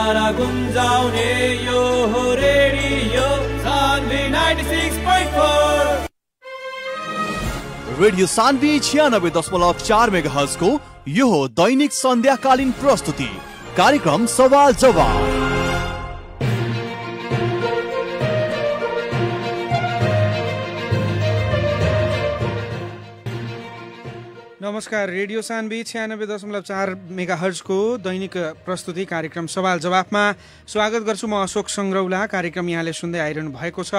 गाना गुन्जाउने यो हो radio Sanvi 96.4। Radio Sanvi 96.4 megahertz को यो हो दैनिक सन्ध्याकालीन प्रस्तुति कार्यक्रम सवाल जवाब। नमस्कार, रेडियो सान्वी 96.4 मेगाहर्जको दैनिक प्रस्तुति कार्यक्रम सवाल जवाफमा स्वागत गर्छु। म अशोक सङ्ग्रौला। कार्यक्रम यहाँले सुन्दै आइरहनु भएको छ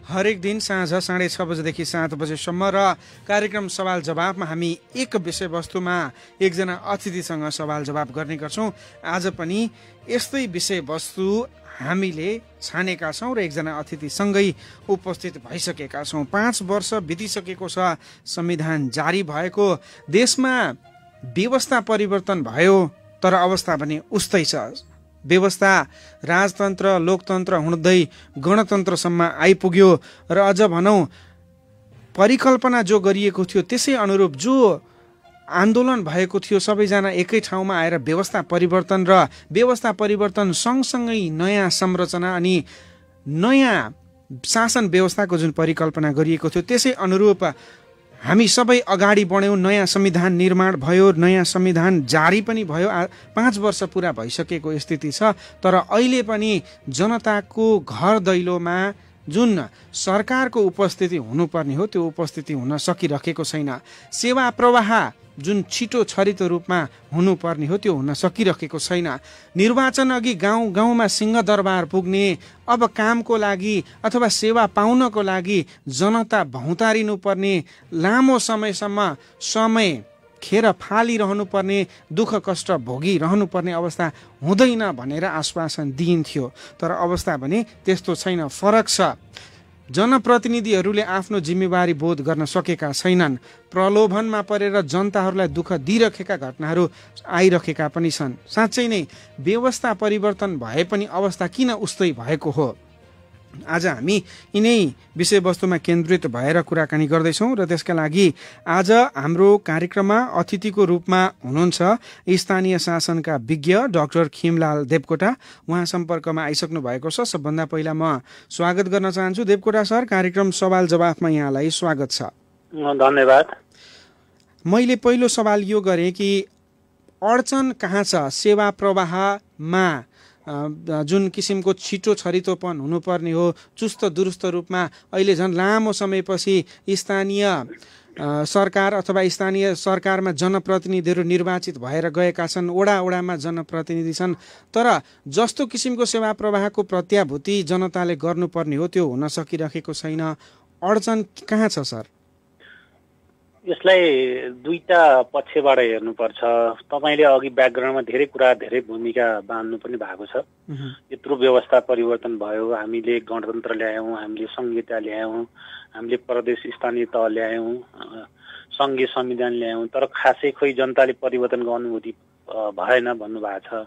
हरेक दिन साँझ 6:30 बजेदेखि 7 बजेसम्म र कार्यक्रम सवाल जवाफमा हामी एक विषयवस्तुमा एकजना अतिथिसँग सवाल जवाफ गर्ने गर्छौँ। आज पनि यस्तै विषयवस्तु हामीले छानेका छौँ र एकजना अतिथिसँगै उपस्थित भइसकेका छौँ। 5 वर्ष बितिसकेको छ संविधान जारी भएको, देशमा व्यवस्था परिवर्तन भयो तर अवस्था पनि उस्तै छ। व्यवस्था राजतन्त्र लोकतन्त्र हुँदै गणतन्त्रसम्म आइपुग्यो र अझ भनौँ परिकल्पना जो गरिएको थियो त्यसै अनुरूप जो आन्दोलन भएको थियो, सबैजना एकै ठाउँमा आएर व्यवस्था परिवर्तन सँगसँगै नयाँ संरचना अनि नयाँ शासन व्यवस्थाको जुन परिकल्पना गरिएको थियो त्यसै अनुरूप हामी सबै अगाडि बढ्यौँ। नयाँ संविधान निर्माण भयो, नयाँ संविधान जारी पनि भयो। 5 वर्ष पुरा भइसकेको स्थिति छ, तर अहिले पनि जनताको घर दैलोमा जुन सरकारको उपस्थिति हुनुपर्ने हो त्यो उपस्थिति हुन सकिरहेको छैन। सेवा प्रवाह जुन छिटो छरितो रूपमा हुनुपर्ने हो त्यो हुन सकिरहेको छैन। निर्वाचन अघि गाउँ गाउँमा सिंहदरबार पुग्ने, अब कामको लागि अथवा सेवा पाउनको लागि जनता भौतारिनु पर्ने, लामो समयसम्म समय खेर फालिरहनु पर्ने, दुःख कष्ट भोगिरहनु पर्ने अवस्था हुँदैन भनेर आश्वासन दिइन्थ्यो, तर अवस्था भने त्यस्तो छैन। फरक छ। जनप्रतिनिधिहरूले आफ्नो जिम्मेवारी बोध गर्न सकेका छैनन्। प्रलोभनमा परेर जनताहरूलाई दुःख दिइरहेका घटनाहरू आइरहेका पनि छन्। साँच्चै नै व्यवस्था परिवर्तन भए पनि अवस्था किन उस्तै भएको हो? आज हामी यिनै विषयवस्तुमा केन्द्रित भएर कुराकानी गर्दैछौँ र त्यसका लागि आज हाम्रो कार्यक्रममा अतिथिको रूपमा हुनुहुन्छ स्थानीय शासनका विज्ञ डाक्टर खिमलाल देवकोटा। उहाँ सम्पर्कमा आइसक्नु भएको छ। सबभन्दा पहिला म स्वागत गर्न चाहन्छु। देवकोटा सर, कार्यक्रम सवाल जवाफमा यहाँलाई स्वागत छ। धन्यवाद। मैले पहिलो सवाल यो गरेँ कि अडचन कहाँ छ सेवा प्रवाहमा? जुन किसिमको छिटो छरितोपन हुनुपर्ने हो, चुस्त दुरुस्त रूपमा अहिले झन् लामो समयपछि स्थानीय सरकार अथवा स्थानीय सरकारमा जनप्रतिनिधिहरू निर्वाचित भएर गएका छन्, वडा वडामा जनप्रतिनिधि छन्, तर जस्तो किसिमको सेवा प्रवाहको प्रत्याभूति जनताले गर्नुपर्ने हो त्यो हुन सकिरहेको छैन। अडचन कहाँ छ सर? यसलाई दुईटा पक्षबाट हेर्नुपर्छ। तपाईँले अघि ब्याकग्राउन्डमा धेरै कुरा, धेरै भूमिका बाँध्नु पनि भएको छ। यत्रो व्यवस्था परिवर्तन भयो, हामीले गणतन्त्र ल्यायौँ, हामीले संहिता ल्यायौँ, हामीले प्रदेश स्थानीय तह ल्यायौँ, सङ्घीय संविधान ल्यायौँ, तर खासै खोइ जनताले परिवर्तनको अनुभूति भएन भन्नुभएको छ।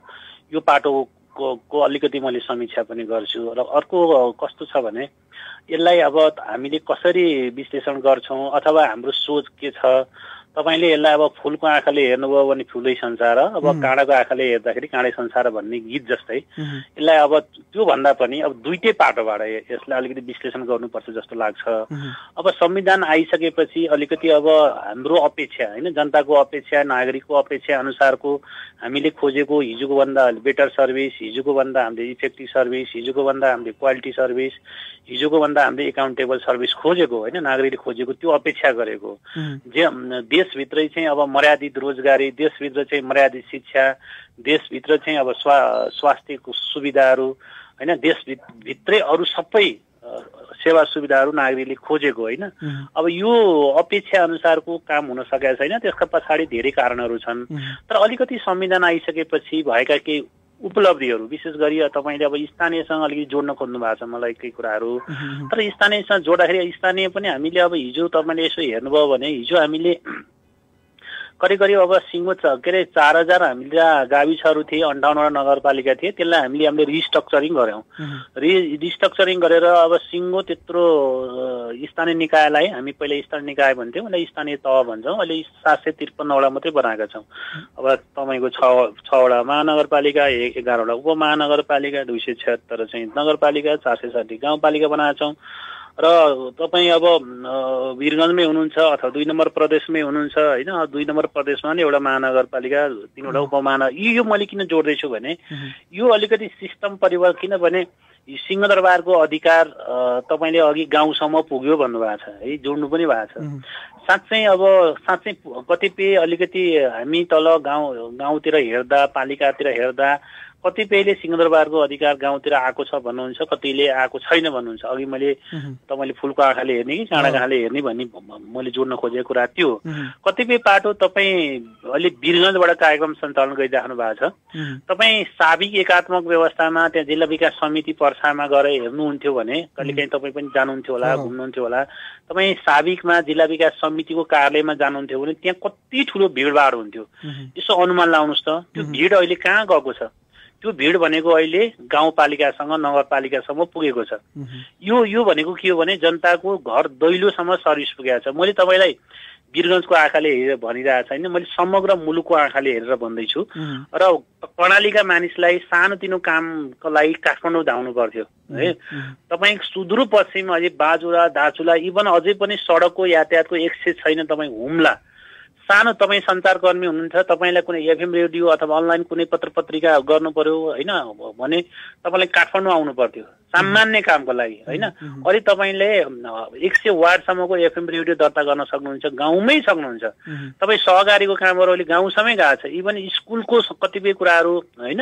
यो पाटोको अलिकति मैले समीक्षा पनि गर्छु। र अर्को कस्तो छ भने यसलाई अब हामीले कसरी विश्लेषण गर्छौँ अथवा हाम्रो सोच के छ? तपाईँले यसलाई अब फुलको आँखाले हेर्नुभयो भने फुलै संसार, अब काँडाको आँखाले हेर्दाखेरि काँडै संसार भन्ने गीत जस्तै यसलाई अब त्यो भन्दा पनि अब दुईटै पाटोबाट यसलाई अलिकति विश्लेषण गर्नुपर्छ जस्तो लाग्छ। अब संविधान आइसकेपछि अलिकति अब हाम्रो अपेक्षा, होइन, जनताको अपेक्षा, नागरिकको अपेक्षा अनुसारको हामीले खोजेको हिजोको भन्दा बेटर सर्भिस, हिजोको भन्दा हामीले इफेक्टिभ सर्भिस, हिजोको भन्दा हामीले क्वालिटी सर्भिस, हिजोको भन्दा हामीले एकाउन्टेबल सर्भिस खोजेको, होइन, नागरिकले खोजेको त्यो अपेक्षा गरेको। जे देशभित्रै चाहिँ अब मर्यादित रोजगारी, देशभित्र चाहिँ मर्यादित शिक्षा, देशभित्र चाहिँ अब स्वास्थ्यको सुविधाहरू, होइन, देशभित्रै अरू सबै सेवा सुविधाहरू नागरिकले खोजेको, होइन। अब यो अपेक्षा अनुसारको काम हुन सकेको छैन। त्यसका पछाडि धेरै कारणहरू छन्, तर अलिकति संविधान आइसकेपछि भएका केही उपलब्धिहरू, विशेष गरी तपाईँले अब स्थानीयसँग अलिकति जोड्न खोज्नु भएको छ मलाई केही कुराहरू, तर स्थानीयसँग जोड्दाखेरि स्थानीय पनि हामीले अब हिजो तपाईँले यसो हेर्नुभयो भने हिजो हामीले करिब करिब अब सिङ्गो के अरे 4000 हामीले गाविसहरू थिए, 58वटा नगरपालिका थिए, त्यसलाई हामीले रिस्ट्रक्चरिङ गऱ्यौँ। रिस्ट्रक्चरिङ गरेर अब सिङ्गो त्यत्रो स्थानीय निकायलाई हामी पहिले स्थानीय निकाय भन्थ्यौँ, अहिले स्थानीय तह भन्छौँ। अहिले 753वटा मात्रै बनाएका छौँ। अब तपाईँको 6वटा महानगरपालिका, 11वटा उपमहानगरपालिका, 276 चाहिँ नगरपालिका, 460 गाउँपालिका बनाएका छौँ। र तपाईँ अब वीरगञ्जमै हुनुहुन्छ अथवा 2 नम्बर प्रदेशमै हुनुहुन्छ होइन, 2 नम्बर प्रदेशमा नि एउटा महानगरपालिका, 3वटा उपमहानगर। यो मैले किन जोड्दैछु भने यो अलिकति सिस्टम परिवर्तन, किनभने सिंहदरबारको अधिकार तपाईँले अघि गाउँसम्म पुग्यो भन्नुभएको छ है, जोड्नु पनि भएको छ। साँच्चै कतिपय अलिकति हामी तल गाउँतिर हेर्दा, पालिकातिर हेर्दा कतिपयले सिंहदरबारको अधिकार गाउँतिर आएको छ भन्नुहुन्छ, कतिले आएको छैन भन्नुहुन्छ। अघि मैले तपाईँले फुलको आँखाले हेर्ने कि काँडाको आँखाले हेर्ने भन्ने मैले जोड्न खोजेको कुरा त्यो। कतिपय पाटो तपाईँ अहिले वीरगञ्जबाट कार्यक्रम सञ्चालन गरिराख्नु भएको छ। तपाईँ साबिक एकात्मक व्यवस्थामा त्यहाँ जिल्ला विकास समिति पर्सामा गएर हेर्नुहुन्थ्यो भने, कहिलेकाहीँ तपाईँ पनि जानुहुन्थ्यो होला, घुम्नुहुन्थ्यो होला। तपाईँ साबिकमा जिल्ला विकास समितिको कार्यालयमा जानुहुन्थ्यो भने त्यहाँ कति ठुलो भिडभाड हुन्थ्यो। यसो अनुमान लाउनुहोस् त, त्यो भिड अहिले कहाँ गएको छ? त्यो भिड भनेको अहिले गाउँपालिकासँग नगरपालिकासम्म पुगेको छ। यो भनेको के हो भने जनताको घर दैलोसम्म सर्भिस पुगेको छ। मैले तपाईँलाई वीरगञ्जको आँखाले हेरेर भनिरहेको छैन, मैले समग्र मुलुकको आँखाले हेरेर भन्दैछु। र कर्णालीका मानिसलाई सानोतिनो कामको लागि काठमाडौँ धाउनु पर्थ्यो है। तपाईँ सुदूरपश्चिम अझै बाजुरा, दार्चुला, इभन अझै पनि सडकको यातायातको एक्सेस छैन। तपाईँ हुम्ला सानो, तपाईँ सञ्चारकर्मी हुनुहुन्छ, तपाईँलाई कुनै एफएम रेडियो अथवा अनलाइन कुनै पत्र पत्रिका गर्नु पर्यो होइन भने तपाईँलाई काठमाडौँ आउनु पर्थ्यो सामान्य कामको लागि होइन। अहिले तपाईँले 100 वार्डसम्मको एफएम रेडियो दर्ता गर्न सक्नुहुन्छ, गाउँमै सक्नुहुन्छ। तपाईँ सहकारीको कामहरू अहिले गाउँसम्मै गएको छ। इभन स्कुलको कतिपय कुराहरू होइन,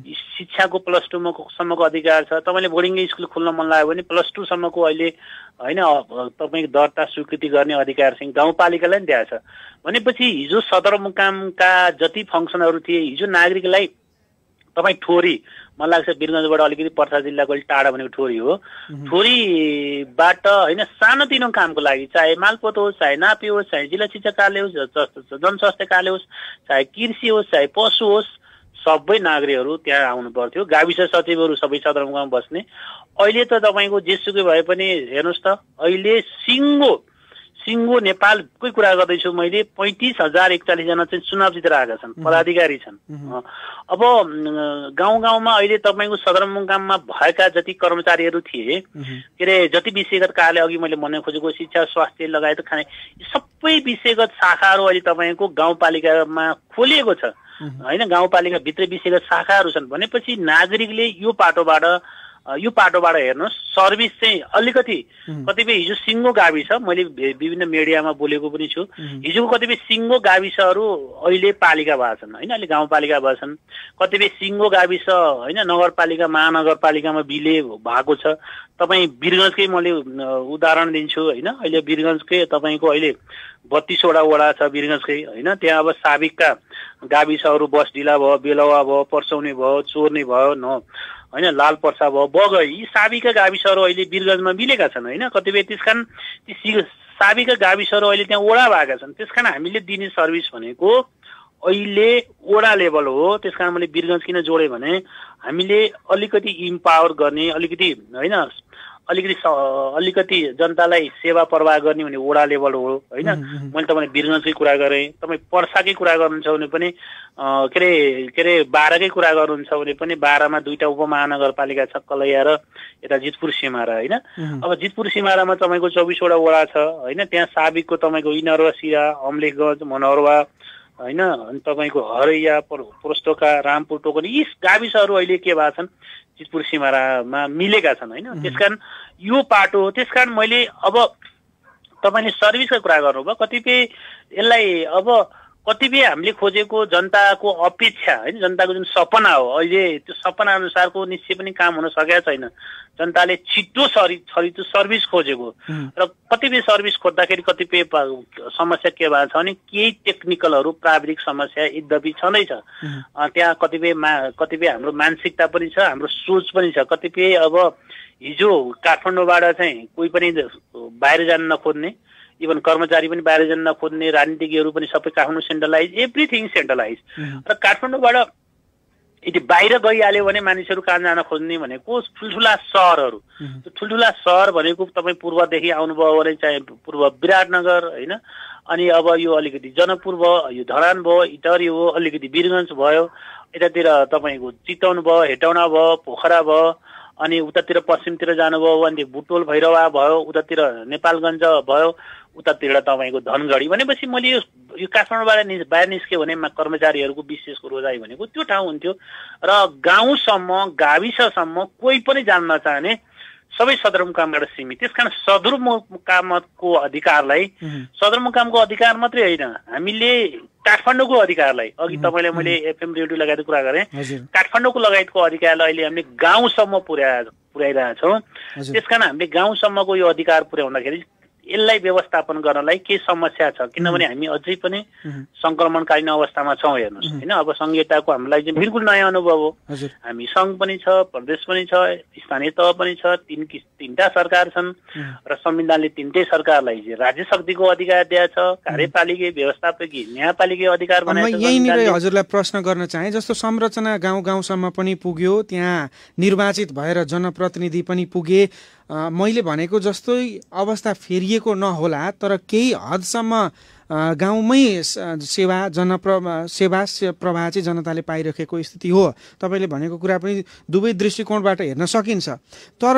शिक्षाको +2 सम्मको अधिकार छ। तपाईँले बोर्डिङ स्कुल खोल्न मन लाग्यो भने +2 सम्मको अहिले होइन तपाईँको दर्ता स्वीकृति गर्ने अधिकार चाहिँ गाउँपालिकालाई पनि दिएको छ। भनेपछि हिजो सदरमुकामका जति फङ्सनहरू थिए, हिजो नागरिकलाई तपाईँ ठोरी, मलाई लाग्छ वीरगञ्जबाट अलिकति पर्सा जिल्लाको अलिक टाढा भनेको ठोरी हो, ठोरीबाट होइन सानोतिनो कामको लागि, चाहे मालपोत होस्, चाहे नापी होस्, चाहे जिल्ला शिक्षा कार्यालय होस्, जनस्वास्थ्य कार्यालय होस्, चाहे कृषि होस्, चाहे पशु होस्, सबै नागरिकहरू त्यहाँ आउनु पर्थ्यो। गाविस सचिवहरू सबै सदरमुकाममा बस्ने। अहिले त तपाईँको जेसुकै भए पनि हेर्नुहोस् त, अहिले सिङ्गो नेपालकै कुरा गर्दैछु मैले, 35,041 जना चाहिँ चुनाव जितेर आएका छन्, पदाधिकारी छन्। अब गाउँमा अहिले तपाईँको सदरमुकाममा भएका जति कर्मचारीहरू थिए, के अरे जति विषयगत कार्यालय अघि मैले भन्न खोजेको शिक्षा, स्वास्थ्य लगायत खाने सबै विषयगत शाखाहरू अहिले तपाईँको गाउँपालिकामा खोलिएको छ होइन। गाउँपालिका भित्र विषयगत शाखाहरू छन् भनेपछि नागरिकले यो पाटोबाट हेर्नुहोस् सर्भिस चाहिँ अलिकति कतिपय हिजो सिङ्गो गाविस, मैले विभिन्न मिडियामा बोलेको पनि छु, हिजोको कतिपय सिङ्गो गाविसहरू अहिले पालिका भएछन् होइन, अहिले गाउँपालिका भएछन्। कतिपय सिङ्गो गाविस होइन नगरपालिका महानगरपालिकामा विलय भएको छ। तपाईँ वीरगञ्जकै मैले उदाहरण दिन्छु होइन, अहिले वीरगञ्जकै तपाईँको अहिले 32वटा वडा छ वीरगञ्जकै होइन। त्यहाँ अब साबिकका गाविसहरू बसढिला भयो, बेलवा भयो, पर्सौनी भयो, चोर्नी भयो होइन, लाल पर्सा भयो, बगै, यी साबिकका गाविसहरू अहिले वीरगञ्जमा मिलेका छन् होइन। कतिपय त्यसकारण ती साबिकका गाविसहरू अहिले त्यहाँ वडा भएका छन्। त्यसकारण हामीले दिने सर्भिस भनेको अहिले वडा लेभल हो। त्यसकारण मैले वीरगञ्ज किन जोडेँ भने हामीले अलिकति इम्पावर गर्ने, अलिकति होइन अलिकति जनतालाई सेवा प्रवाह गर्ने भने वडा लेभल हो होइन। मैले तपाईँलाई वीरगञ्जकै कुरा गरेँ, तपाईँ पर्साकै कुरा गर्नुहुन्छ भने पनि के अरे 12कै कुरा गर्नुहुन्छ भने पनि 12मा 2टा उपमहानगरपालिका छ, कलैया र यता जितपुर सिमारा होइन। अब जितपुर सिमारामा तपाईँको 24वटा वडा छ होइन। त्यहाँ साबिकको तपाईँको इनरवा, सिरा, अम्लेखगञ्ज, मनोहरवा होइन, अनि तपाईँको हरैया, पोस्टोका, रामपुर, टोकनी, यी गाविसहरू अहिले के भएका छन् जितपुर सिमारामा मिलेका छन् होइन। त्यसकारण यो पाटो हो। त्यसकारण मैले अब तपाईँले सर्भिसको कुरा गर्नुभयो, कतिपय यसलाई अब कतिपय हामीले खोजेको जनताको अपेक्षा होइन, जनताको जुन सपना हो अहिले त्यो सपना अनुसारको निश्चय पनि काम हुन सकेको छैन। जनताले छिटो छरितो सर्भिस खोजेको र कतिपय सर्भिस खोज्दाखेरि कतिपय समस्या के भएको छ भने केही टेक्निकलहरू प्राविधिक समस्या यद्यपि छँदैछ। त्यहाँ कतिपय हाम्रो मानसिकता पनि छ, हाम्रो सोच पनि छ। कतिपय अब हिजो काठमाडौँबाट चाहिँ कोही पनि बाहिर जान नखोज्ने, इभन कर्मचारी पनि बाहिर जान नखोज्ने, राजनीतिज्ञहरू पनि सबै काठमाडौँ सेन्ट्रलाइज, एभ्रिथिङ सेन्ट्रलाइज। र काठमाडौँबाट यदि बाहिर गइहाल्यो भने मानिसहरू कहाँ जान खोज्ने भनेको ठुल्ठुला सहरहरू। त्यो ठुल्ठुला सहर भनेको तपाईँ पूर्वदेखि आउनुभयो भने चाहे पूर्व विराटनगर होइन, अनि अब यो अलिकति जनकपुर भयो, यो धरान भयो, इटहरी हो, अलिकति वीरगञ्ज भयो, यतातिर तपाईँको चितवन भयो, हेटौँडा भयो, पोखरा भयो, अनि उतातिर पश्चिमतिर जानुभयो भने बुटोल भैरवा भयो, उतातिर नेपालगञ्ज भयो, उतातिर तपाईँको धनगढी। भनेपछि मैले यो काठमाडौँबाट बाहिर निस्क्यो भने कर्मचारीहरूको विशेषको रोजाइ भनेको त्यो ठाउँ हुन्थ्यो। र गाउँसम्म गाविससम्म कोही पनि जान नचाहने, सबै सदरमुकामबाट सीमित। त्यसकारण सदरमुकामको अधिकारलाई, सदरमुकामको अधिकार मात्रै होइन, हामीले काठमाडौँको अधिकारलाई, अघि तपाईँले मैले एफएम रेडियो लगायतको कुरा गरेँ, काठमाडौँको लगायतको अधिकारलाई अहिले हामीले गाउँसम्म पुर्याइरहेका छौँ। त्यसकारण हामीले गाउँसम्मको यो अधिकार पुर्याउँदाखेरि यसलाई व्यवस्थापन गर्नलाई के समस्या छ, किनभने हामी अझै पनि संक्रमणकालीन अवस्थामा छौँ। हेर्नुहोस् होइन, अब संहिताको हामीलाई चाहिँ बिल्कुल नयाँ अनुभव हो। हामी सङ्घ पनि छ, प्रदेश पनि छ, स्थानीय तह पनि छ, तीनटा सरकार छन् र संविधानले तीनटै सरकारलाई चाहिँ राज्य शक्तिको अधिकार दिएको छ, कार्यपालिका, व्यवस्थापकीय, न्यायपालिका अधिकार बनाएको छ। यहीँनिर हजुरलाई प्रश्न गर्न चाहे, जस्तो संरचना गाउँ गाउँसम्म पनि पुग्यो, त्यहाँ निर्वाचित भएर जनप्रतिनिधि पनि पुगे, मैले भनेको जस्तै अवस्था फेरिएको नहोला, तर केही हदसम्म गाउँमै सेवा प्रवाह चाहिँ जनताले पाइरहेको स्थिति हो। तपाईँले भनेको कुरा पनि दुवै दृष्टिकोणबाट हेर्न सकिन्छ। तर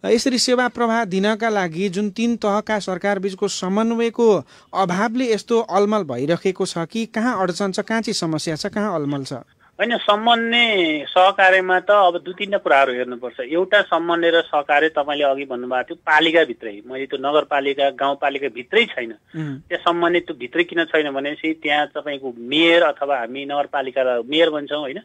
यसरी सेवा प्रवाह दिनका लागि जुन तीन तहका सरकार बीचको समन्वयको अभावले यस्तो अलमल भइरहेको छ कि कहाँ अडचन छ, कहाँ चाहिँ समस्या छ, कहाँ अलमल छ? होइन, समन्वय सहकार्यमा त अब दुई तीनवटा कुराहरू हेर्नुपर्छ। एउटा समन्वय र सहकार्य तपाईँले अघि भन्नुभएको थियो पालिकाभित्रै, मैले त्यो नगरपालिका गाउँपालिका भित्रै छैन। त्यहाँ समन्वय त्यो भित्रै किन छैन भनेपछि त्यहाँ तपाईँको मेयर अथवा हामी नगरपालिका मेयर भन्छौँ होइन,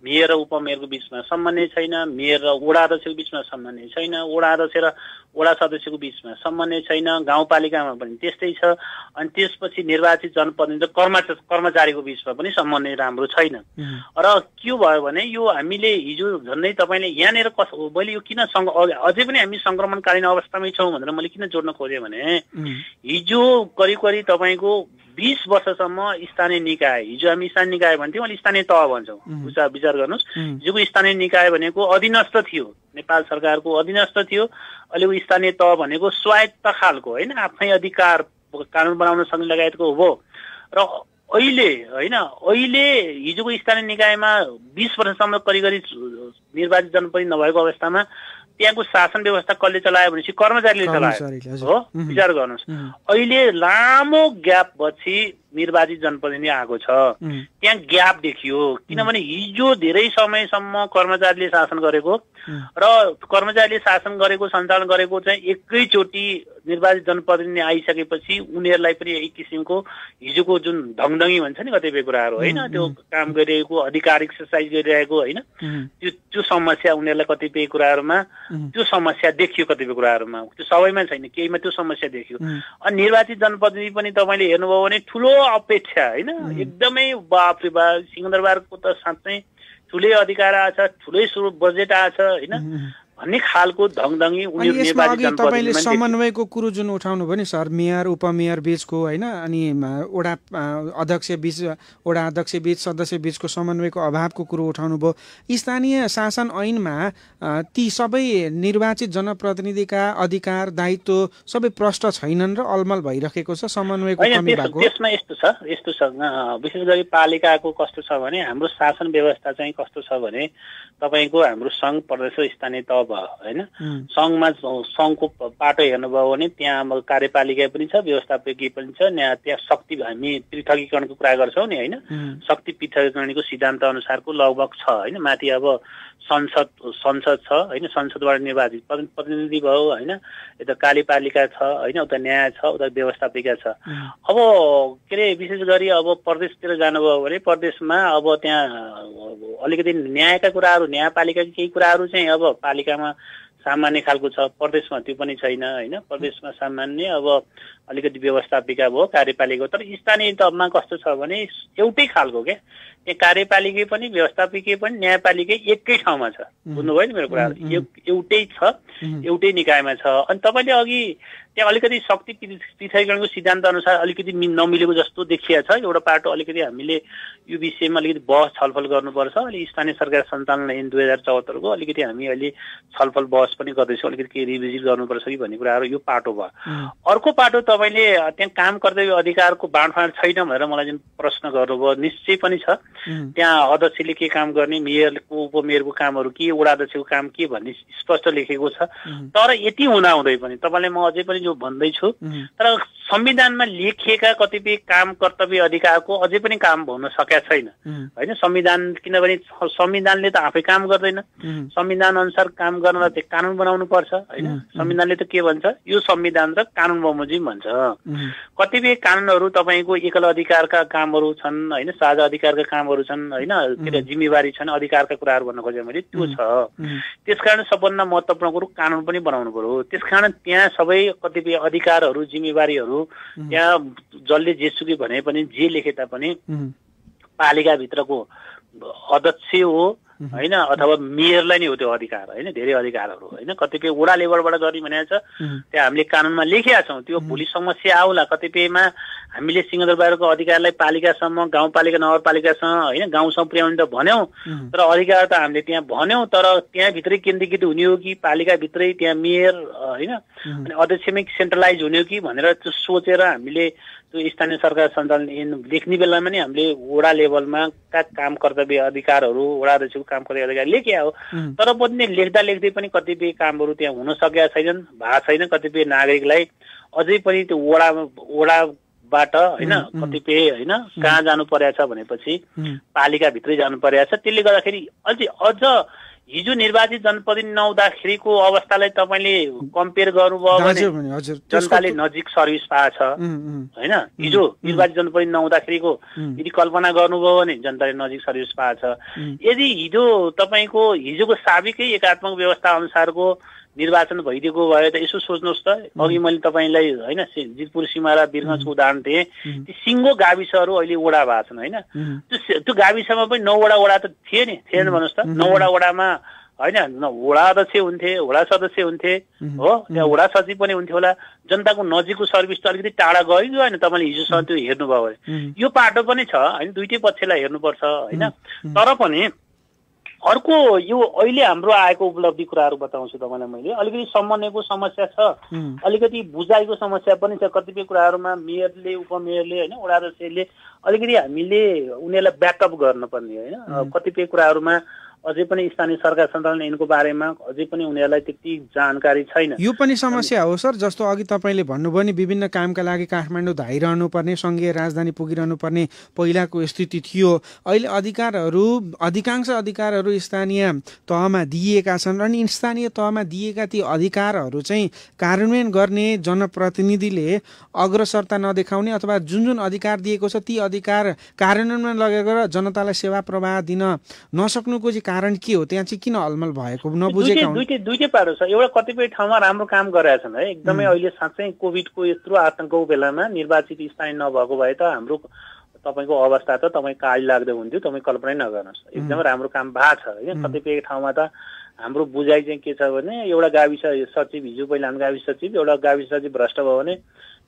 मेयर र उपमेयरको बिचमा समन्वय छैन, मेयर र वडा अध्यक्षको बिचमा समन्वय छैन, वडा अध्यक्ष र वडा सदस्यको बिचमा समन्वय छैन, गाउँपालिकामा पनि त्यस्तै छ। अनि त्यसपछि निर्वाचित जनप्रतिनिधि र कर्मचारीको बिचमा पनि समन्वय राम्रो छैन। र के भयो भने यो हामीले हिजो झन्डै तपाईँले यहाँनिर मैले यो किन अझै पनि हामी संक्रमणकालीन अवस्थामै छौँ भनेर मैले किन जोड्न खोजेँ भने हिजो करिब करिब तपाईँको 20 वर्षसम्म स्थानीय निकाय, हिजो हामी स्थानीय निकाय भन्थ्यौँ, अहिले स्थानीय तह भन्छौँ। विचार गर्नुहोस्, हिजोको स्थानीय निकाय भनेको अधीनस्थ थियो, नेपाल सरकारको अधीनस्थ थियो। अहिले स्थानीय तह भनेको स्वायत्त खालको होइन, आफ्नै अधिकार कानुन बनाउन सक्ने लगायतको हो। र अहिले होइन, अहिले हिजोको स्थानीय निकायमा 20 वर्षसम्म करिब निर्वाचित जनप्रतिनिधि नभएको अवस्थामा त्यहाँको शासन व्यवस्था कसले चलायो भनेपछि कर्मचारीले चलायो हो। विचार गर्नुहोस्, अहिले लामो ग्याप पछि निर्वाचित जनप्रतिनिधि आएको छ, त्यहाँ ग्याप देखियो। किनभने हिजो धेरै समयसम्म कर्मचारीले शासन गरेको र कर्मचारीले शासन गरेको सञ्चालन गरेको चाहिँ एकैचोटि निर्वाचित जनप्रतिनिधि आइसकेपछि उनीहरूलाई पनि एक किसिमको हिजोको जुन ढङढङी भन्छ नि कतिपय कुराहरू होइन, त्यो काम गरिरहेको, अधिकार एक्सर्साइज गरिरहेको होइन, त्यो समस्या उनीहरूलाई कतिपय कुराहरूमा त्यो समस्या देखियो, कतिपय कुराहरूमा, त्यो सबैमा छैन, केहीमा त्यो समस्या देखियो। अनि निर्वाचित जनप्रतिनिधि पनि तपाईँले हेर्नुभयो भने ठुलो अपेक्षा होइन, एकदमै बाप रे बाप, सिंहदरबारको त साँच्चै ठुलै अधिकार आछ, ठुलै बजेट आछ होइन भन्ने खालको ढङढङी उनीहरू निर्वाचित जनप्रतिनिधि। तपाईँले समन्वयको कुरो जुन उठाउनु भयो नि सर, मेयर उपमेयर बीचको होइन, अनि वडा अध्यक्ष बीच सदस्य बीचको समन्वयको अभावको कुरो उठाउनु भयो। स्थानीय शासन ऐनमा ती सबै निर्वाचित जनप्रतिनिधिका अधिकार दायित्व सबै प्रष्ट छैनन् र अलमल भइरहेको छ, समन्वयको कमी भएको। त्यसमा यस्तो छ विशेष गरी पालिकाको कस्तो छ भने हाम्रो शासन व्यवस्था चाहिँ कस्तो छ भने तपाईँको हाम्रो सङ्घ प्रदेश र स्थानीय तह भयो होइन। सङ्घमा सङ्घको पाटो हेर्नुभयो भने त्यहाँ अब कार्यपालिका पनि छ, व्यवस्थापकीय पनि छ, त्यहाँ शक्ति हामी पृथकीकरणको कुरा गर्छौँ नि होइन, शक्ति पृथकीकरणको सिद्धान्त अनुसारको लगभग छ होइन। माथि अब संसद छ होइन, संसदबाट निर्वाचित प्रतिनिधि भयो होइन, यता कार्यपालिका छ होइन, उता न्याय छ, उता व्यवस्थापिका छ। अब के अरे विशेष गरी अब प्रदेशतिर जानुभयो भने प्रदेशमा अब त्यहाँ अलिकति न्यायका कुराहरू, न्यायपालिकाका केही कुराहरू चाहिँ अब पालिकामा सामान्य खालको छ, प्रदेशमा त्यो पनि छैन होइन। प्रदेशमा सामान्य अब अलिकति व्यवस्थापिका भयो, कार्यपालिका हो। तर स्थानीय तहमा कस्तो छ भने एउटै खालको क्या, त्यहाँ कार्यपालिकै पनि व्यवस्थापिकै पनि न्यायपालिकै एकै ठाउँमा छ। बुझ्नुभयो नि मेरो कुरा? एउटै छ, एउटै निकायमा छ। अनि तपाईँले अघि त्यहाँ अलिकति शक्ति पृथकीकरणको सिद्धान्त अनुसार अलिकति नमिलेको जस्तो देखिया छ। एउटा पाटो अलिकति हामीले यो विषयमा अलिकति बहस छलफल गर्नुपर्छ। अहिले स्थानीय सरकार सञ्चालन ऐन 2074 को अलिकति हामी अहिले छलफल बहस पनि गर्दैछौँ, अलिकति केही रिभिजिट गर्नुपर्छ कि भन्ने कुराहरू यो पाटो भयो। अर्को पाटो तपाईँले त्यहाँ काम कर्तव्य अधिकारको बाँडफाँड छैन भनेर मलाई जुन प्रश्न गर्नुभयो, निश्चय पनि छ। त्यहाँ अध्यक्षले के काम गर्ने, मेयरको उपमेयरको कामहरू के, वडा अध्यक्षको काम के भन्ने स्पष्ट लेखेको छ। तर यति हुँदाहुँदै पनि तपाईँले म अझै पनि जो भन्दैछु, तर संविधानमा लेखिएका कतिपय काम कर्तव्य अधिकारको अझै पनि काम हुन सकेका छैन होइन। संविधान, किनभने संविधानले त आफै काम गर्दैन, संविधान अनुसार काम गर्नलाई चाहिँ कानुन बनाउनु पर्छ होइन। संविधानले त के भन्छ, यो संविधान र कानुन बमोजिम भन्छ। कतिपय कानुनहरू तपाईँको एकल अधिकारका कामहरू छन् होइन, साझा अधिकारका कामहरू छन् होइन, के अरे जिम्मेवारी छन्, अधिकारका कुराहरू भन्न खोजेँ मैले, त्यो छ। त्यसकारण सबभन्दा महत्त्वपूर्ण कुरो कानुन पनि बनाउनु पर्यो। त्यसकारण त्यहाँ सबै कतिपय अधिकारहरू जिम्मेवारीहरू त्यहाँ जसले जेसुकै भने पनि जे लेखे तापनि पालिकाभित्रको अध्यक्ष हो होइन, अथवा मेयरलाई नै हो त्यो अधिकार होइन। धेरै अधिकारहरू होइन, कतिपय वडा लेभलबाट गर्ने भनेको छ, त्यहाँ हामीले कानुनमा लेखेका छौँ। त्यो भोलि समस्या आउला, कतिपयमा हामीले सिंहदरबारको अधिकारलाई पालिकासम्म, गाउँपालिका नगरपालिकासँग होइन, गाउँसम्म पुर्याउने त भन्यौँ, तर अधिकार त हामीले त्यहाँ भन्यौँ, तर त्यहाँभित्रै केन्द्रीकृत हुने हो कि पालिकाभित्रै त्यहाँ मेयर होइन अनि अध्यक्षमै सेन्ट्रलाइज हुने हो कि भनेर त्यो सोचेर हामीले त्यो स्थानीय सरकार सञ्चालन ऐन लेख्ने बेलामा नि हामीले वडा लेभलमा काम कर्तव्य अधिकारहरू, वडा अध्यक्षको काम कर्तव्य अधिकार लेख्या हो। तर पनि लेख्दा लेख्दै पनि कतिपय कामहरू त्यहाँ हुन सकेका छैनन्, भएको छैन। कतिपय नागरिकलाई अझै पनि त्यो वडाबाट होइन कतिपय होइन कहाँ जानु परेको छ भनेपछि पालिकाभित्रै जानु परेको छ। त्यसले गर्दाखेरि अझ हिजो निर्वाचित जनप्रतिनिधि नहुँदाखेरिको अवस्थालाई तपाईँले कम्पेयर गर्नुभयो भने जनताले नजिक सर्भिस पाएको छ होइन। हिजो निर्वाचित जनप्रतिनिधि नहुँदाखेरिको यदि कल्पना गर्नुभयो भने जनताले नजिक सर्भिस पाएको छ। यदि हिजो तपाईँको हिजोको साबिकै एकात्मक व्यवस्था अनुसारको निर्वाचन भइदिएको भए त यसो सोच्नुहोस् त, अघि मैले तपाईँलाई होइन जितपुर सिमारा वीरगञ्जको उदाहरण दिएँ, ती सिङ्गो गाविसहरू अहिले वडा भएको छन् होइन। त्यो गाविसमा पनि 9 वडा त थिएन भन्नुहोस् त। 9 वडामा होइन वडा अध्यक्ष हुन्थे, वडा सदस्य हुन्थे हो, त्यहाँ वडा सचिव पनि हुन्थ्यो होला। जनताको नजिकको सर्भिस त अलिकति टाढा गयो होइन, तपाईँले हिजोसम्म त्यो हेर्नुभयो भने। यो पाटो पनि छ होइन, दुइटै पक्षलाई हेर्नुपर्छ होइन। तर पनि अर्को यो अहिले हाम्रो आएको उपलब्धि कुराहरू बताउँछु तपाईँलाई मैले। अलिकति समन्वयको समस्या छ, अलिकति बुझाइको समस्या पनि छ। कतिपय कुराहरूमा मेयरले, उपमेयरले होइन, वडा अध्यक्षले अलिकति हामीले उनीहरूलाई ब्याकअप गर्नुपर्ने होइन। कतिपय कुराहरूमा अझै पनि स्थानीय सरकार सञ्चालन ऐनको बारेमा अझै पनि उनीहरूलाई त्यति जानकारी छैन। यो पनि समस्या हो सर। जस्तो अघि तपाईँले भन्नुभयो नि, विभिन्न कामका लागि काठमाडौँ धाइरहनु पर्ने, सङ्घीय राजधानी पुगिरहनु पर्ने पहिलाको स्थिति थियो। अहिले अधिकांश अधिकारहरू स्थानीय तहमा दिइएका छन्। अनि स्थानीय तहमा दिएका ती अधिकारहरू चाहिँ कार्यान्वयन गर्ने जनप्रतिनिधिले अग्रसरता नदेखाउने अथवा जुन अधिकार दिएको छ ती अधिकार कार्यान्वयनमा लगेर जनतालाई सेवा प्रवाह दिन नसक्नुको चाहिँ कारण के हो? त्यहाँ चाहिँ किन अलमल भएको नबुझेका हुन्? दुईटै पाटो छ। एउटा कतिपय ठाउँमा राम्रो काम गरेका छन् है एकदमै। अहिले साँच्चै कोभिडको यत्रो आतंकको बेलामा निर्वाचित स्थानीय नभएको भए त हाम्रो तपाईँको अवस्था त तपाईँ काली लाग्दो हुन्थ्यो, तपाईँ कल्पनै नगर्नुहोस्। एकदमै राम्रो काम भएको छ होइन। कतिपय ठाउँमा त हाम्रो बुझाइ चाहिँ के छ भने, एउटा गाविस सचिव, हिजो पहिला हाम्रो गाविस सचिव, एउटा गाविस सचिव भ्रष्ट भयो भने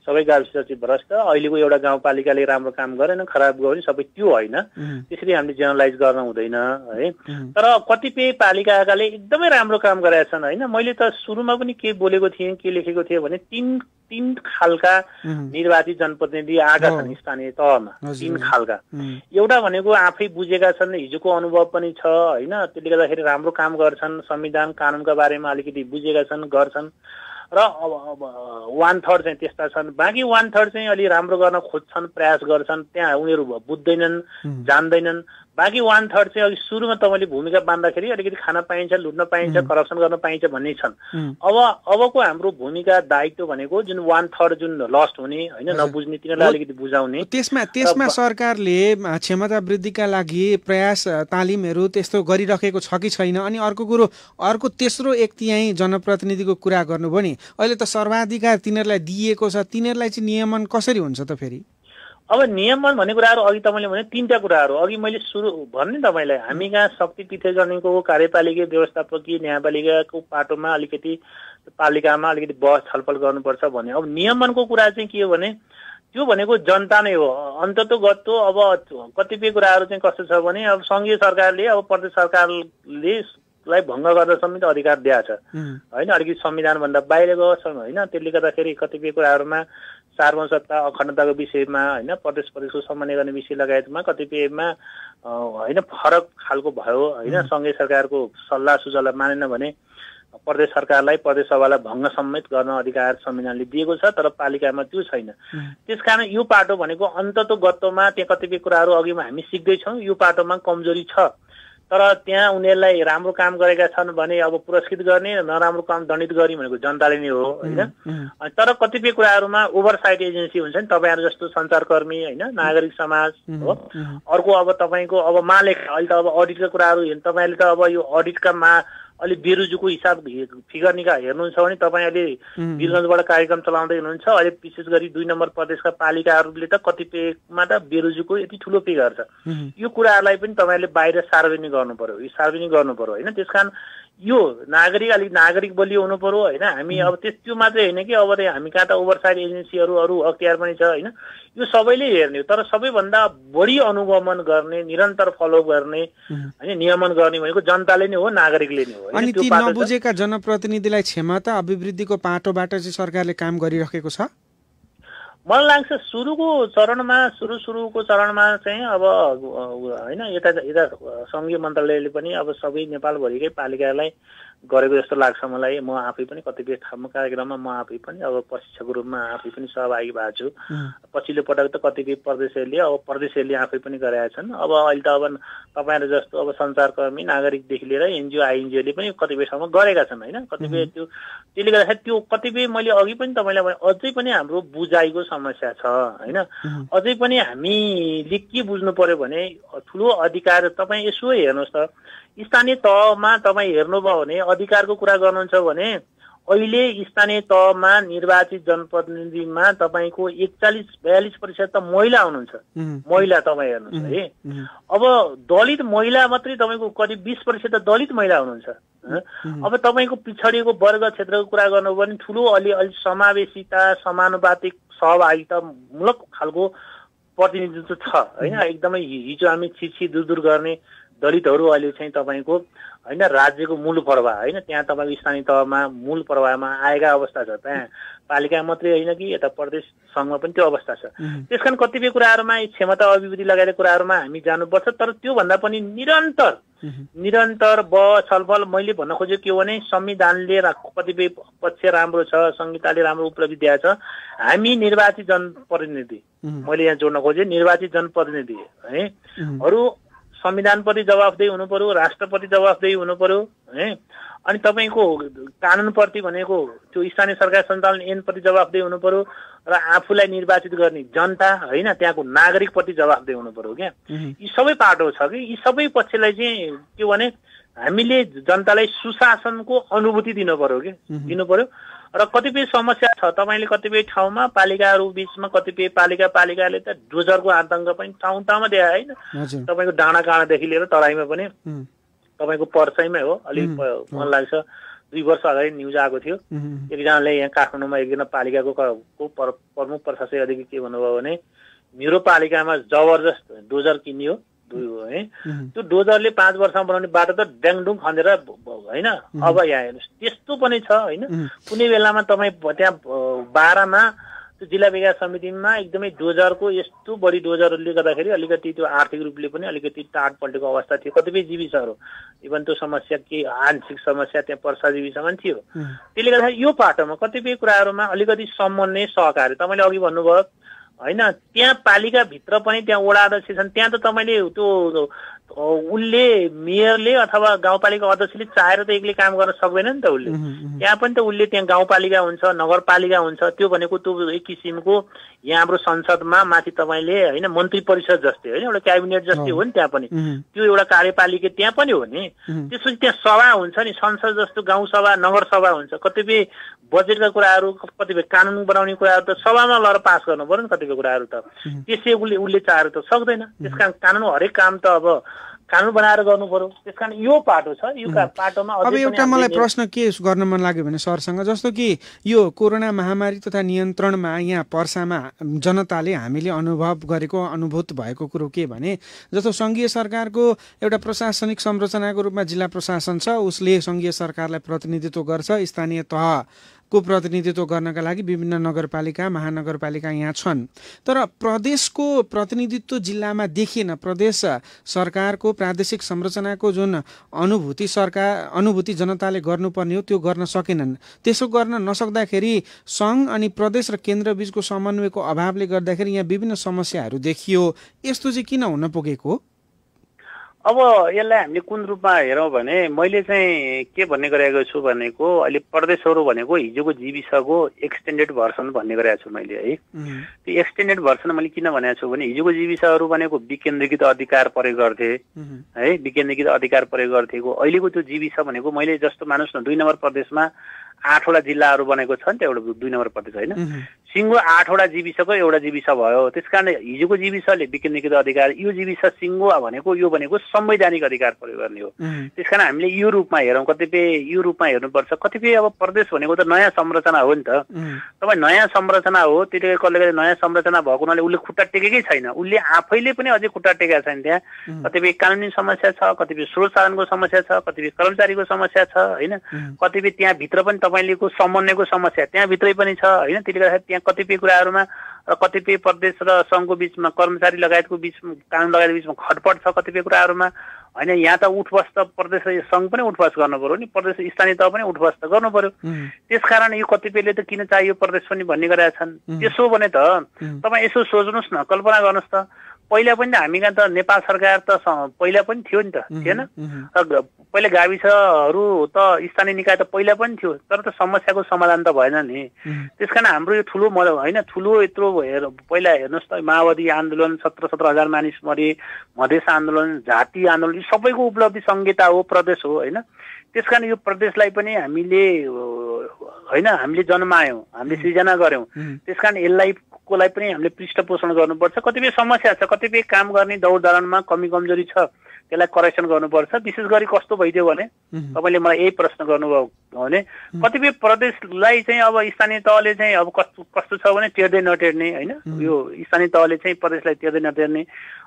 सबै गाविस सचिव भ्रष्ट। अहिलेको एउटा गाउँपालिकाले राम्रो काम गरेन, खराब गयो भने सबै त्यो होइन। त्यसरी हामीले जेनरलाइज गर्न हुँदैन है। तर कतिपय पालिकाले एकदमै राम्रो काम गरेका छन् होइन। मैले त सुरुमा पनि के बोलेको थिएँ, के लेखेको थिएँ भने तीन खालका निर्वाचित जनप्रतिनिधि आएका छन् स्थानीय तहमा। 3 खालका। एउटा भनेको आफै बुझेका छन्, हिजोको अनुभव पनि छ होइन, त्यसले गर्दाखेरि राम्रो काम गर्छन्, संविधान कानुनका बारेमा अलिकति बुझेका छन्, गर्छन्। र 1/3 चाहिँ त्यस्ता छन्। बाँकी 1/3 चाहिँ अलि राम्रो गर्न खोज्छन्, प्रयास गर्छन्। त्यहाँ उनीहरू बुझ्दैनन्, जान्दैनन्। बाँकी 1/3 चाहिँ अघि सुरुमा तपाईँले भूमिका बाँध्दाखेरि अलिकति खान पाइन्छ, लुट्न पाइन्छ, करप्सन गर्न पाइन्छ भन्ने छन्। अबको हाम्रो भूमिका दायित्व भनेको जुन 1/3 जुन लस्ट हुने होइन नबुझ्ने तिनीहरूलाई अलिकति बुझाउने। त्यसमा सरकारले क्षमता वृद्धिका लागि प्रयास तालिमहरू त्यस्तो गरिरहेको छ कि छैन? अनि अर्को तेस्रो 1/3 जनप्रतिनिधिको कुरा गर्नुभयो नि, अहिले त सर्वाधिकार तिनीहरूलाई दिइएको छ, तिनीहरूलाई चाहिँ नियमन कसरी हुन्छ त फेरि? अब नियमन भन्ने कुराहरू अघि तपाईँले भने 3टा कुराहरू अघि मैले सुरु भन्ने तपाईँलाई, हामी कहाँ शक्ति पृथककरणको कार्यपालिका व्यवस्थापकीय न्यायपालिकाको पाटोमा अलिकति पालिकामा अलिकति बहस छलफल गर्नुपर्छ भने। अब नियमनको कुरा चाहिँ के हो भने त्यो भनेको जनता नै हो अन्ततोगत्तो। अब कतिपय कुराहरू चाहिँ कस्तो छ भने अब सङ्घीय सरकारले अब प्रदेश सरकारले लाई भङ्ग गर्दा समेत अधिकार दिएको छ होइन, अलिकति संविधानभन्दा बाहिर गयो होइन। त्यसले गर्दाखेरि कतिपय कुराहरूमा सार्वभौमसत्ता अखण्डताको विषयमा होइन, प्रदेशको सम्मान गर्ने विषय लगायतमा कतिपयमा होइन फरक खालको भयो होइन। सङ्घीय सरकारको सल्लाह सुझावलाई मानेन भने प्रदेश सरकारलाई प्रदेश सभालाई भङ्ग समेत गर्न अधिकार संविधानले दिएको छ, तर पालिकामा त्यो छैन। त्यसकारण यो पाटो भनेको अन्ततोगत्तोमा त्यहाँ कतिपय कुराहरू अघिमा हामी सिक्दैछौँ, यो पाटोमा कमजोरी छ। तर त्यहाँ उनीहरूलाई राम्रो काम गरेका छन् भने अब पुरस्कृत गर्ने, नराम्रो काम दण्डित गर्ने भनेको जनताले नै हो होइन। तर कतिपय कुराहरूमा ओभरसाइट एजेन्सी हुन्छ नि, तपाईँहरू जस्तो सञ्चारकर्मी होइन, नागरिक समाज हो। अर्को अब तपाईँको अब महालेखा, अहिले त अब अडिटका कुराहरू हेर्नु, तपाईँले त अब यो अडिटका अलिक बेरुजुको हिसाब फिगर हेर्नुहुन्छ भने तपाईँ अहिले वीरगञ्जबाट कार्यक्रम चलाउँदै हुनुहुन्छ। अहिले विशेष गरी 2 नम्बर प्रदेशका पालिकाहरूले त कतिपयमा त बेरुजुको यति ठुलो फिगर छ। यो कुराहरूलाई पनि तपाईँले बाहिर सार्वजनिक गर्नु पर्यो, यो सार्वजनिक गर्नु पर्यो होइन। त्यसकारण यो अलिक नागरिक बलियो हुनु पर्यो होइन। हामी अब त्यो मात्रै होइन कि अब हामी कहाँ त ओभरसाइड एजेन्सीहरू अरू अख्तियार पनि छ होइन। यो सबैले हेर्ने, तर सबैभन्दा बढी अनुगमन गर्ने, निरन्तर फलो गर्ने होइन, नियमन गर्ने भनेको जनताले नै हो, नागरिकले नै हो। अनि ती नबुझेका जनप्रतिनिधिलाई क्षमता अभिवृद्धिको पाटोबाट चाहिँ सरकारले काम गरिरहेको छ? मलाई लाग्छ सुरुको चरणमा चाहिँ अब होइन, यता सङ्घीय मन्त्रालयले पनि अब सबै नेपालभरिकै पालिकालाई गरेको जस्तो लाग्छ मलाई। म आफै पनि कतिपय ठाउँमा कार्यक्रममा म आफै पनि अब प्रशिक्षकको रूपमा आफै पनि सहभागी भएको छु। पछिल्लो पटक त कतिपय प्रदेशहरूले आफै पनि गरेका छन्। अब अहिले त अब तपाईँहरू जस्तो अब सञ्चारकर्मी, नागरिकदेखि लिएर एनजिओ आइएनजिओले पनि कतिपय ठाउँमा गरेका छन् होइन। कतिपय त्यसले गर्दाखेरि त्यो कतिपय मैले अघि पनि तपाईँलाई भने अझै पनि हाम्रो बुझाइको समस्या छ होइन। अझै पनि हामीले के बुझ्नु पर्यो भने ठुलो अधिकार तपाईँ यसो हेर्नुहोस् त, स्थानीय तहमा तपाईँ हेर्नुभयो भने अधिकारको कुरा गर्नुहुन्छ भने अहिले स्थानीय तहमा निर्वाचित जनप्रतिनिधिमा तपाईँको 41-42% त महिला हुनुहुन्छ। महिला तपाईँ हेर्नुहोस् है। अब दलित महिला मात्रै तपाईँको करिब 20% त दलित महिला हुनुहुन्छ। अब तपाईँको पिछडिएको वर्ग क्षेत्रको कुरा गर्नुभयो भने ठुलो अलि समावेशिता, समानुपातिक सहभागितामूलक खालको प्रतिनिधित्व छ होइन। एकदमै हिजो हामी छिछि दूर गर्ने दलितहरू अहिले चाहिँ तपाईँको होइन राज्यको मूल प्रवाह होइन, त्यहाँ तपाईँको स्थानीय तहमा मूल प्रवाहमा आएका अवस्था छ। त्यहाँ पालिका मात्रै होइन कि यता प्रदेश सङ्घमा पनि त्यो अवस्था छ। त्यसकारण कतिपय कुराहरूमा क्षमता अभिवृद्धि लगाएर कुराहरूमा हामी जानुपर्छ, तर त्योभन्दा पनि निरन्तर छलफल। मैले भन्न खोजेको के हो भने संविधानले कतिपय पक्ष राम्रो छ, संहिताले राम्रो उपलब्धि दिएको छ। हामी निर्वाचित जनप्रतिनिधि, मैले यहाँ जोड्न खोजेँ निर्वाचित जनप्रतिनिधि है अरू संविधानप्रति जवाफदेही हुनु पर्यो, राष्ट्रप्रति जवाफदेही हुनु पर्यो है। अनि तपाईँको कानुनप्रति भनेको त्यो स्थानीय सरकार सञ्चालन ऐनप्रति जवाफदेही हुनु पर्यो र आफूलाई निर्वाचित गर्ने जनता होइन त्यहाँको नागरिकप्रति जवाफदेही हुनु पर्यो क्या। यी सबै पाटो छ कि यी सबै पक्षलाई चाहिँ के भने हामीले जनतालाई सुशासनको अनुभूति दिनु पर्यो कि दिनु पर्यो। र कतिपय समस्या छ तपाईँले कतिपय ठाउँमा पालिकाहरू बिचमा कतिपय पालिकाले त डोजरको आतङ्क पनि ठाउँमा देखाए होइन। तपाईँको डाँडा काँडादेखि लिएर तराईमा पनि तपाईँको पर्साईमै हो। अलिक मन लाग्छ 2 वर्ष अगाडि न्युज आएको थियो, एकजनाले यहाँ काठमाडौँमा एकजना पालिकाको प्रमुख प्रशासक अधिकारी के भन्नुभयो भने मेरो पालिकामा जबरजस्त डोजर किनियो है, त्यो डोजरले 5 वर्षमा बनाउने बाटो त ड्याङडुङ खनेर होइन। अब यहाँ हेर्नुहोस् त्यस्तो पनि छ होइन। कुनै बेलामा तपाईँ त्यहाँ 12मा त्यो जिल्ला विकास समितिमा एकदमै डोजरको यस्तो बढी डोजरले गर्दाखेरि अलिकति त्यो आर्थिक रूपले पनि अलिकति टाढ पल्टेको अवस्था थियो। कतिपय जीविसहरू इभन त्यो समस्या के आंशिक समस्या त्यहाँ पर्सा जीविसमा थियो। त्यसले गर्दाखेरि यो पाटोमा कतिपय कुराहरूमा अलिकति समन्वय सहकारी तपाईँले अघि भन्नुभयो होइन। त्यहाँ पालिकाभित्र पनि त्यहाँ वडा अध्यक्ष छन्, त्यहाँ त तपाईँले त्यो उसले मेयरले अथवा गाउँपालिका अध्यक्षले चाहेर त एक्लै काम गर्न सक्दैन नि त उसले। त्यहाँ पनि त उसले त्यहाँ गाउँपालिका हुन्छ, नगरपालिका हुन्छ, त्यो भनेको त्यो एक किसिमको यहाँ हाम्रो संसदमा माथि तपाईँले होइन मन्त्री परिषद जस्तै होइन एउटा क्याबिनेट जस्तै हो नि त्यहाँ पनि, त्यो एउटा कार्यपालिका त्यहाँ पनि हो नि। त्यसपछि त्यहाँ सभा हुन्छ नि, संसद जस्तो गाउँ सभा नगर सभा हुन्छ, कतिपय बजेटका कुराहरू कतिपय कानुन बनाउने कुराहरू त सभामा लगेर पास गर्नु पर्यो नि कतिपय कुराहरू त। त्यसै उसले चाहेर त सक्दैन। त्यस कारण कानुन हरेक काम त अब कानुन बनाएर गर्नु पर्यो। त्यस कारण यो पाटो छ, यो पाटोमा अब एउटा मलाई प्रश्न के गर्न मन लाग्यो भने सरसँग, जस्तो कि यो कोरोना महामारी तथा नियन्त्रणमा यहाँ पर्सामा जनताले हामीले अनुभूत भएको कुरो के भने, जस्तो सङ्घीय सरकारको एउटा प्रशासनिक संरचनाको रूपमा जिल्ला प्रशासन छ, उसले सङ्घीय सरकारलाई प्रतिनिधित्व गर्छ, स्थानीय तहको प्रतिनिधित्व गर्नका लागि विभिन्न नगरपालिका महानगरपालिका यहाँ छन्। तर प्रदेशको प्रतिनिधित्व जिल्लामा देखिएन। प्रदेश सरकारको प्रादेशिक संरचनाको जुन अनुभूति जनताले गर्नुपर्ने हो त्यो गर्न सकेनन्। त्यसो गर्न नसक्दाखेरि सङ्घ अनि प्रदेश र केन्द्र बीचको समन्वयको अभावले गर्दाखेरि यहाँ विभिन्न समस्याहरू देखियो। यस्तो चाहिँ किन हुन पुगेको? अब यसलाई हामीले कुन रूपमा हेरौँ भने मैले चाहिँ के भन्ने गरेको छु भनेको अहिले प्रदेशहरू भनेको हिजोको जीविसको एक्सटेन्डेड भर्सन भन्ने गरेको छु मैले है। त्यो एक्सटेन्डेड भर्सन मैले किन भनेको छु भने हिजोको जीविसहरू भनेको विकेन्द्रीकृत अधिकार प्रयोग गर्थे है, विकेन्द्रीकृत अधिकार प्रयोग गर्थेको। अहिलेको त्यो जीविस भनेको मैले जस्तो मानुस् न 2 नम्बर प्रदेशमा 8 वटा जिल्लाहरू बनेको छ नि त, एउटा 2 नम्बर प्रदेश होइन, सिङ्गो 8 वटा जीविसको एउटा जीविस भयो। त्यसकारण हिजोको जीविसले विकेन्द्रीकृत अधिकार, यो जीविस सिङ्गो भनेको यो भनेको संवैधानिक अधिकार प्रयोग गर्ने हो। त्यसकारण हामीले यो रूपमा हेरौँ, कतिपय यो रूपमा हेर्नुपर्छ। कतिपय अब प्रदेश भनेको त नयाँ संरचना हो नि त, तपाईँ नयाँ संरचना हो, त्यतिकै कसले गर्दा नयाँ संरचना भएको हुनाले उसले खुट्टा टेकेकै छैन, उसले आफैले पनि अझै खुट्टा टेकेका छैन। त्यहाँ कतिपय कानुनी समस्या छ, कतिपय स्रोत साधनको समस्या छ, कतिपय कर्मचारीको समस्या छ होइन, कतिपय त्यहाँभित्र पनि तपाईँलेको समन्वयको समस्या त्यहाँभित्रै पनि छ होइन। त्यसले गर्दाखेरि त्यहाँ कतिपय कुराहरूमा र कतिपय प्रदेश र सङ्घको बिचमा कर्मचारी लगायतको बिचमा कानुन लगायतको बिचमा खटपट छ कतिपय कुराहरूमा होइन। यहाँ त उठबस त प्रदेश र सङ्घ पनि उठबस गर्नु पर्यो नि, प्रदेश स्थानीय तह पनि उठबस त गर्नु पर्यो। त्यसकारण यो कतिपयले त किन चाहियो प्रदेश पनि भन्ने गरेका छन्। त्यसो भने त तपाईँ यसो सोच्नुहोस् न, कल्पना गर्नुहोस् त, पहिला पनि त हामी कहाँ त नेपाल सरकार त पहिला पनि थियो नि त, थिएन? पहिला गाविसहरू त स्थानीय निकाय त पहिला पनि थियो, तर त समस्याको समाधान त भएन नि। त्यसकारण हाम्रो यो ठुलो होइन, ठुलो यत्रो पहिला हेर्नुहोस् त, माओवादी आन्दोलन 17,000 मानिस मरे, मधेस आन्दोलन, जाति आन्दोलन, यो सबैको उपलब्धि संहिता हो, प्रदेश हो होइन। त्यसकारण यो प्रदेशलाई पनि हामीले होइन हामीले जन्मायौँ, हामीले सृजना गऱ्यौँ। त्यसकारण यसलाई पनि हामीले पृष्ठपोषण गर्नुपर्छ। कतिपय समस्या छ, कतिपय काम गर्ने दौडधरणमा कमी कमजोरी छ, त्यसलाई करेक्सन गर्नुपर्छ। विशेष गरी कस्तो भइदियो भने तपाईँले मलाई यही प्रश्न गर्नुभयो भने कतिपय प्रदेशलाई चाहिँ अब स्थानीय तहले चाहिँ अब कस्तो छ भने टेर्दै नटेर्ने होइन, यो स्थानीय तहले चाहिँ प्रदेशलाई टेर्दै नटेर्ने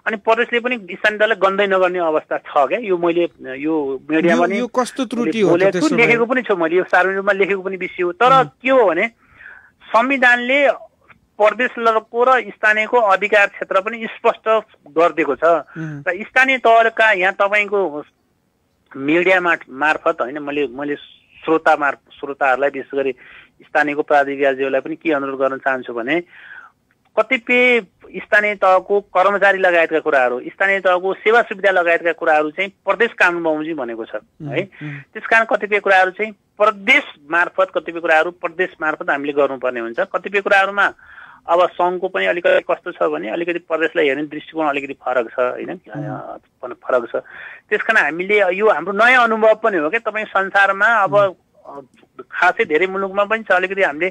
अनि प्रदेशले पनि स्थानीय तहलाई गन्दै नगर्ने अवस्था छ क्या। यो मैले यो मिडियामा नि कस्तो त्रुटि हो लेखेको पनि छु, मैले यो सार्वजनिक रूपमा लेखेको पनि विषय हो। तर के हो भने संविधानले प्रदेशको र स्थानीयको अधिकार क्षेत्र पनि स्पष्ट गरिदिएको छ र स्थानीय तहका यहाँ तपाईँको मिडिया मार्फत होइन मैले श्रोताहरूलाई विशेष गरी स्थानीयको प्राधिकारज्यूलाई पनि के अनुरोध गर्न चाहन्छु भने कतिपय स्थानीय तहको कर्मचारी लगायतका कुराहरू, स्थानीय तहको सेवा सुविधा लगायतका कुराहरू चाहिँ प्रदेश कानुन बमोजिम भनेको छ है। त्यसकारण कतिपय कुराहरू चाहिँ प्रदेश मार्फत, कतिपय कुराहरू प्रदेश मार्फत हामीले गर्नुपर्ने हुन्छ। कतिपय कुराहरूमा अब सङ्घको पनि अलिकति कस्तो छ भने अलिकति प्रदेशलाई हेर्ने दृष्टिकोण अलिकति फरक छ होइन, फरक छ। त्यसकारण हामीले यो हाम्रो नयाँ अनुभव पनि हो क्या। तपाईँ संसारमा अब खासै धेरै मुलुकमा पनि छ, अलिकति हामीले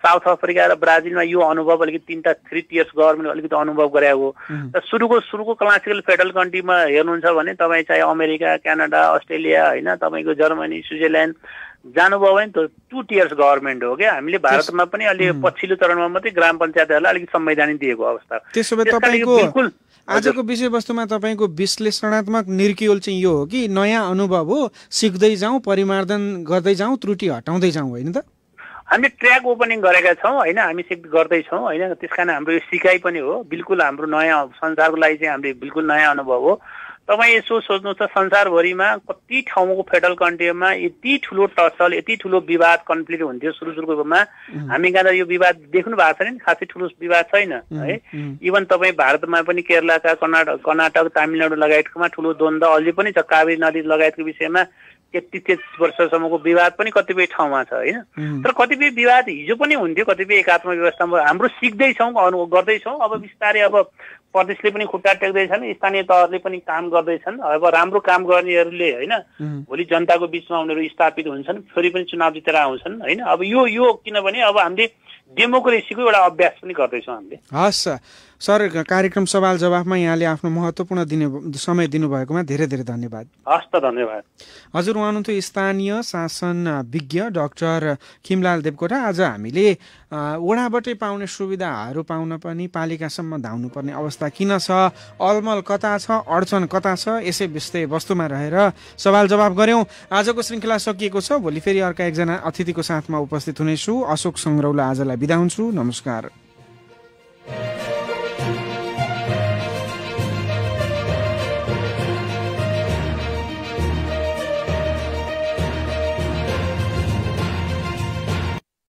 साउथ अफ्रिका र ब्राजिलमा यो अनुभव अलिकति 3 tiers गभर्मेन्ट अलिकति अनुभव गरेको हो। र सुरुको क्लासिकल फेडरल कन्ट्रीमा हेर्नुहुन्छ भने तपाईँ चाहे अमेरिका, क्यानाडा, अस्ट्रेलिया होइन, तपाईँको जर्मनी, स्विजरल्यान्ड जानुभयो भने त 2 tiers गभर्मेन्ट हो क्या। हामीले भारतमा पनि अलि पछिल्लो चरणमा मात्रै ग्राम पञ्चायतहरूलाई अलिकति संवैधानिक दिएको अवस्था। त्यसो भए तपाईँको आजको विषयवस्तुमा तपाईँको विश्लेषणात्मक निर्कियोल चाहिँ यो हो कि नयाँ अनुभव हो, सिक्दै जाउँ, परिमार्जन गर्दै जाउँ, त्रुटि हटाउँदै जाउँ होइन त? हामीले ट्र्याक ओपनिङ गरेका छौँ होइन, हामी गर्दैछौँ होइन। त्यस कारण हाम्रो यो सिकाइ पनि हो, बिल्कुल हाम्रो नयाँ संसारको लागि चाहिँ हामीले बिल्कुल नयाँ अनुभव हो। तपाईँ यसो सोच्नुहोस् त संसारभरिमा कति ठाउँको फेडरल कन्ट्रीमा यति ठुलो टसल यति ठुलो विवाद कन्फ्लिक्ट हुन्थ्यो सुरुमा हामी कहाँ यो विवाद देख्नु भएको छैन खासै ठुलो विवाद छैन है इभन तपाईँ भारतमा पनि केरलाका कर्नाटक तमिलनाडु लगायतकोमा ठुलो द्वन्द्व अझै पनि छ कावेरी नदी लगायतको विषयमा 33 वर्षसम्मको विवाद पनि कतिपय ठाउँमा छ होइन तर कतिपय विवाद हिजो पनि हुन्थ्यो कतिपय एकात्म व्यवस्थामा हाम्रो सिक्दैछौँ गर्दैछौँ अब बिस्तारै अब प्रदेशले पनि खुट्टा टेक्दैछन् स्थानीय तहले पनि काम गर्दैछन् अब राम्रो काम गर्नेहरूले होइन भोलि जनताको बिचमा उनीहरू स्थापित हुन्छन् फेरि पनि चुनाव जितेर आउँछन् होइन अब यो किनभने अब हामीले डेमोक्रेसीको एउटा अभ्यास पनि गर्दैछौँ हामीले। हस् सर कार्यक्रम सवाल जवाफमा यहाँले आफ्नो महत्त्वपूर्ण समय दिनुभएकोमा धेरै धेरै धन्यवाद। हस् त धन्यवाद। हजुर उहाँ हुनुहुन्थ्यो स्थानीय शासन विज्ञ डाक्टर खिमलाल देवकोटा। आज हामीले वडाबाटै पाउने सुविधाहरू पाउन पनि पालिकासम्म धाउनुपर्ने अवस्था किन छ अलमल कता छ अडचन कता छ यसै विषय वस्तुमा रहेर सवाल जवाफ गऱ्यौँ। आजको श्रृङ्खला सकिएको छ। भोलि फेरि अर्का एकजना अतिथिको साथमा उपस्थित हुनेछु। अशोक सङ्ग्रौला आजलाई बिदा हुन्छु। नमस्कार।